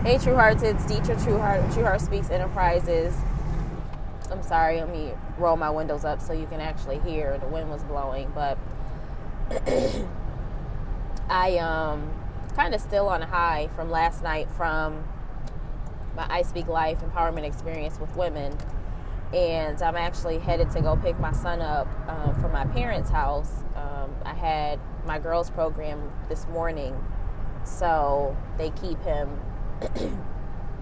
Hey, True Hearts, it's Deetra True Heart Speaks Enterprises. I'm sorry, let me roll my windows up so you can actually hear. The wind was blowing, but I kind of still on a high from last night from my I Speak Life empowerment experience with women. And I'm actually headed to go pick my son up from my parents' house. I had my girls program this morning, so they keep him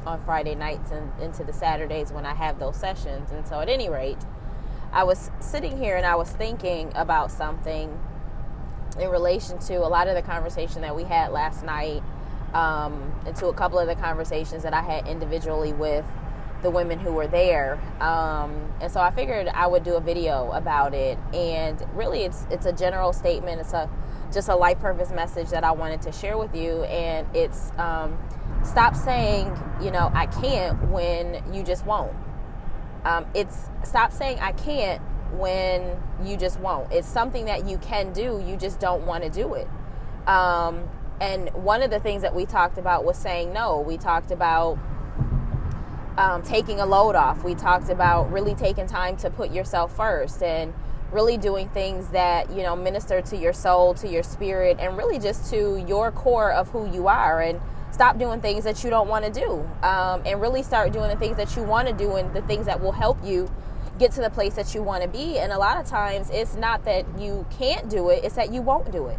on Friday nights and into the Saturdays when I have those sessions. And so at any rate, I was sitting here and I was thinking about something in relation to a lot of the conversation that we had last night, and to a couple of the conversations that I had individually with the women who were there. And so I figured I would do a video about it. And really it's a general statement. It's just a life purpose message that I wanted to share with you. And it's stop saying, I can't when you just won't. It's stop saying I can't when you just won't. It's something that you can do. You just don't want to do it. And one of the things that we talked about was saying no. We talked about taking a load off. We talked about really taking time to put yourself first and really doing things that, minister to your soul, to your spirit, and really just to your core of who you are. And stop doing things that you don't want to do, and really start doing the things that you want to do and the things that will help you get to the place that you want to be. And a lot of times it's not that you can't do it, it's that you won't do it.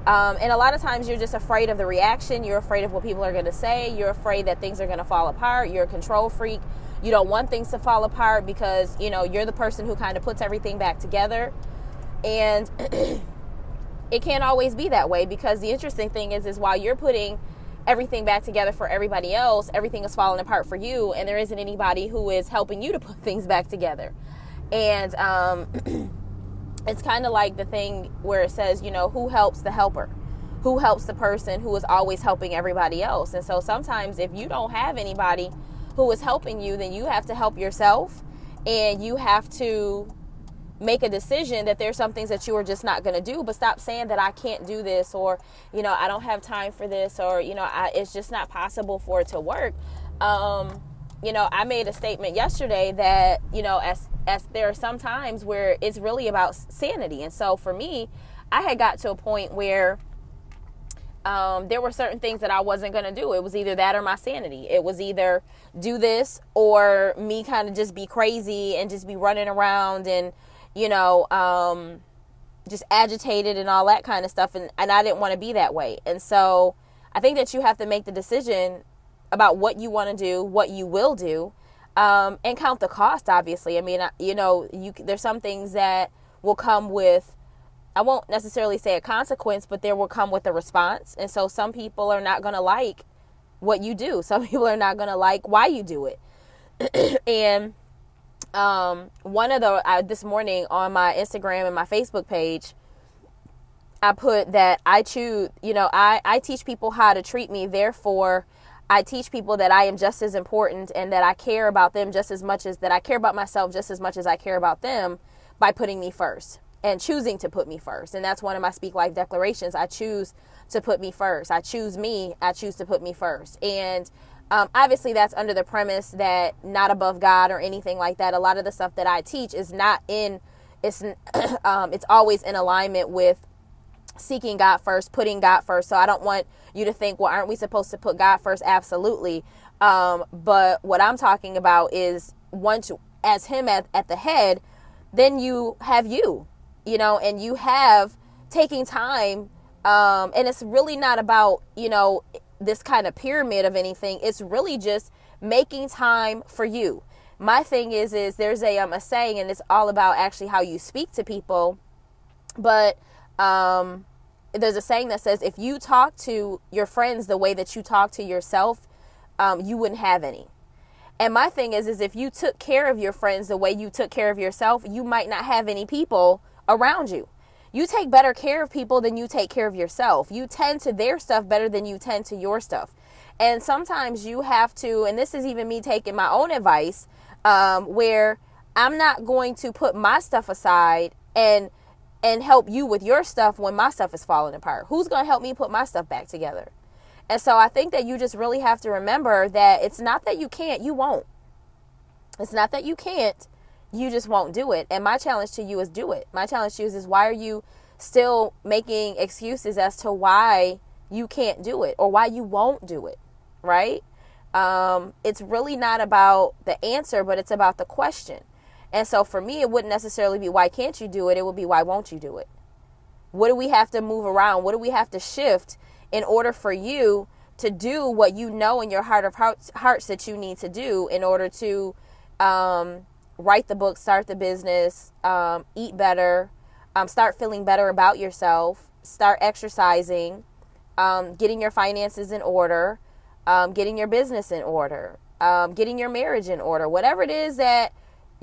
And a lot of times you're just afraid of the reaction. You're afraid of what people are going to say. You're afraid that things are going to fall apart. You're a control freak. You don't want things to fall apart because, you're the person who kind of puts everything back together. And it can't always be that way, because the interesting thing is while you're putting everything back together for everybody else, everything is falling apart for you, and there isn't anybody who is helping you to put things back together. And it's kind of like the thing where it says, who helps the helper? Who helps the person who is always helping everybody else? And so sometimes if you don't have anybody who is helping you, then you have to help yourself, and you have to make a decision that there's some things that you are just not going to do. But stop saying that I can't do this, or, I don't have time for this, or, it's just not possible for it to work. I made a statement yesterday that, as there are some times where it's really about sanity. And so for me, I had got to a point where there were certain things that I wasn't going to do. It was either that or my sanity. It was either do this or me kind of just be crazy and just be running around and, just agitated and all that kind of stuff. And I didn't want to be that way. And so I think that you have to make the decision about what you want to do, what you will do, and count the cost, obviously. I mean, there's some things that will come with, I won't necessarily say a consequence, but there will come with a response. And so some people are not going to like what you do. Some people are not going to like why you do it. And this morning on my Instagram and my Facebook page, I put that I choose, I teach people how to treat me. Therefore, I teach people that I am just as important and that I care about them just as much as that I care about myself just as much as I care about them, by putting me first and choosing to put me first. And that's one of my Speak Life declarations. I choose to put me first. I choose me. I choose to put me first. And obviously that's under the premise that not above God or anything like that. A lot of the stuff that I teach is not it's always in alignment with seeking God first, putting God first. So I don't want you to think, well, aren't we supposed to put God first? Absolutely. But what I'm talking about is once as him at the head, then you have and you have taking time. And it's really not about, this kind of pyramid of anything. It's really just making time for you. My thing is there's a saying, and it's all about actually how you speak to people. But there's a saying that says, if you talk to your friends the way that you talk to yourself, you wouldn't have any. And my thing is if you took care of your friends the way you took care of yourself, you might not have any people around you. You take better care of people than you take care of yourself. You tend to their stuff better than you tend to your stuff. And sometimes you have to, and this is even me taking my own advice, where I'm not going to put my stuff aside and help you with your stuff when my stuff is falling apart. Who's going to help me put my stuff back together? And so I think that you just really have to remember that it's not that you can't, you won't. It's not that you can't, you just won't do it. And my challenge to you is do it. My challenge to you is why are you still making excuses as to why you can't do it or why you won't do it, right? It's really not about the answer, but it's about the question. And so for me, it wouldn't necessarily be why can't you do it? It would be why won't you do it? What do we have to move around? What do we have to shift in order for you to do what you know in your heart of hearts that you need to do in order to write the book, start the business, eat better, start feeling better about yourself, start exercising, getting your finances in order, getting your business in order, getting your marriage in order, whatever it is that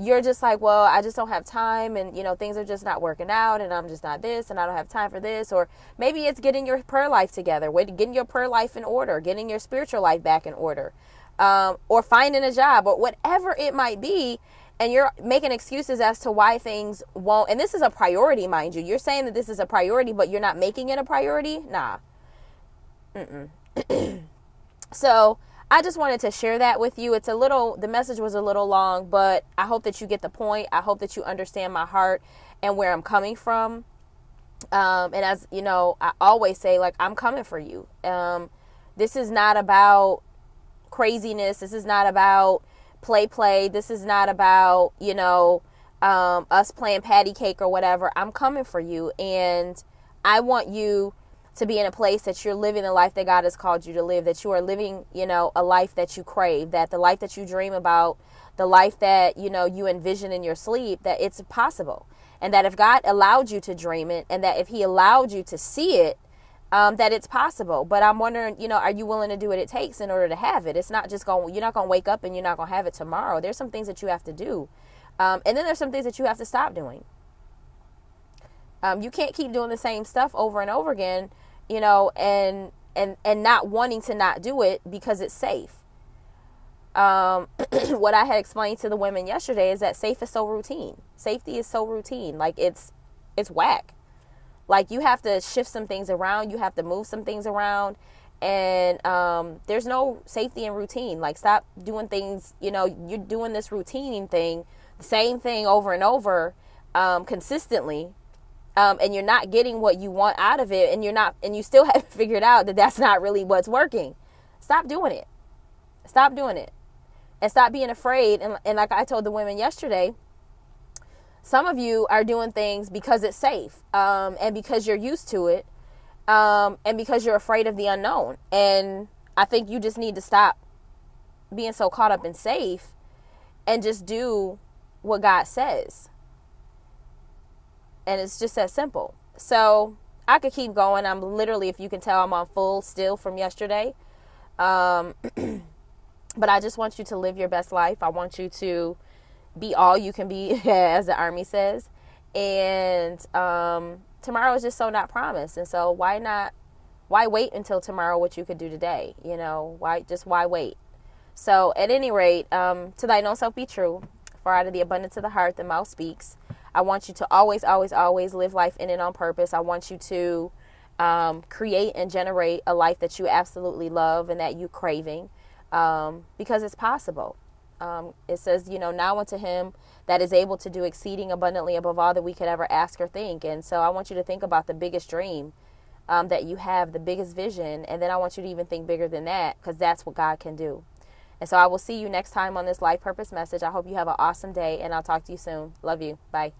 you're just like, well, I just don't have time and, things are just not working out and I'm just not this and I don't have time for this. Or maybe it's getting your prayer life together, getting your prayer life in order, getting your spiritual life back in order, or finding a job or whatever it might be. And you're making excuses as to why things won't. And this is a priority, mind you. You're saying that this is a priority, but you're not making it a priority. Nah. So I just wanted to share that with you. The message was a little long, but I hope that you get the point. I hope that you understand my heart and where I'm coming from. And as you know, I always say, like, I'm coming for you. This is not about craziness. This is not about play. This is not about, us playing patty cake or whatever. I'm coming for you. And I want you to be in a place that you're living the life that God has called you to live, that you are living, a life that you crave, that the life that you dream about, the life that, you envision in your sleep, that it's possible. And that if God allowed you to dream it and that if he allowed you to see it, that it's possible. But I'm wondering, are you willing to do what it takes in order to have it? It's not just you're not going to wake up and you're not going to have it tomorrow. There's some things that you have to do. And then there's some things that you have to stop doing. You can't keep doing the same stuff over and over again, and not wanting to not do it because it's safe. What I had explained to the women yesterday is that safe is so routine. Safety is so routine. Like it's whack. Like you have to shift some things around. You have to move some things around. And there's no safety in routine. Like stop doing things, you're doing this routine thing, the same thing over and over consistently. And you're not getting what you want out of it. And you still haven't figured out that that's not really what's working. Stop doing it. Stop doing it. And stop being afraid. And like I told the women yesterday, some of you are doing things because it's safe, and because you're used to it, and because you're afraid of the unknown. And I think you just need to stop being so caught up in safe and just do what God says. And it's just that simple. So I could keep going. I'm literally, if you can tell, I'm on full still from yesterday. But I just want you to live your best life. I want you to be all you can be, as the Army says. And tomorrow is just so not promised. And so why wait until tomorrow what you could do today? Why wait? So at any rate, to thine own self be true, for out of the abundance of the heart the mouth speaks. I want you to always, always, always live life in and on purpose. I want you to create and generate a life that you absolutely love and that you're craving, because it's possible. It says, now unto him that is able to do exceeding abundantly above all that we could ever ask or think. And so I want you to think about the biggest dream that you have, the biggest vision. And then I want you to even think bigger than that, because that's what God can do. And so I will see you next time on this Life Purpose Message. I hope you have an awesome day, and I'll talk to you soon. Love you. Bye.